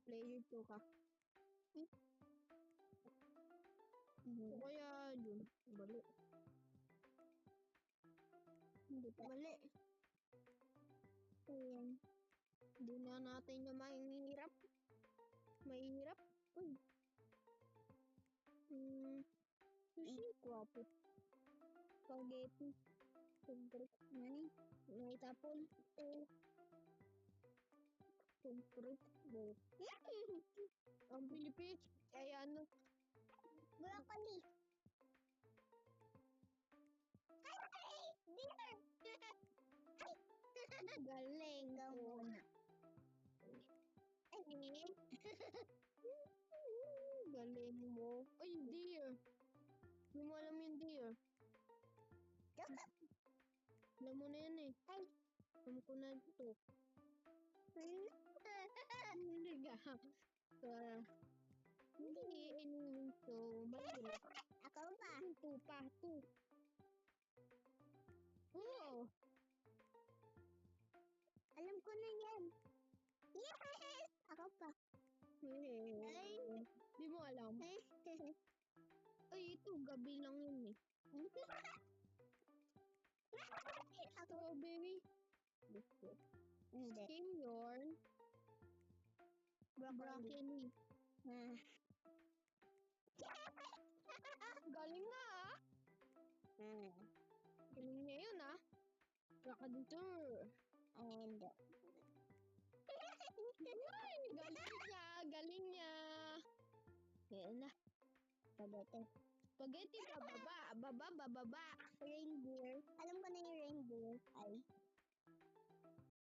player 2 ka. O kaya yun, mali. Hindi pa. Mali. Ayan. Hindi na natin yung mahirap. Mahirap. Uy. Sushi, guwapo. Spaghetti. Siyempre. Nani? Naitapon. Siyempre. Ang Philippines. Ay ano. Broccoli. Ay! Dear! Galing. Ikaw muna. Galing mo. Ay, deer. Hindi mo alam yung deer. Alam mo na yan eh. Ay! Alam ko na ito. Hindi ka. Hindi. So, mahirap. Ako pa. Tupa. Oo. Alam ko na yan. Yes! Ako pa. Ay. Di mo alam. Ay, ito. Gabi lang yun eh. Strawberry. Hindi. Skim yarn. Broccoli. Galing na ah. Galing niya yun ah. Kakaditor. Hindi. Ay, galing niya. Yan na. Spaghetti. Spaghetti, bababa. Reindeer. Alam ko na yung reindeer. Ay.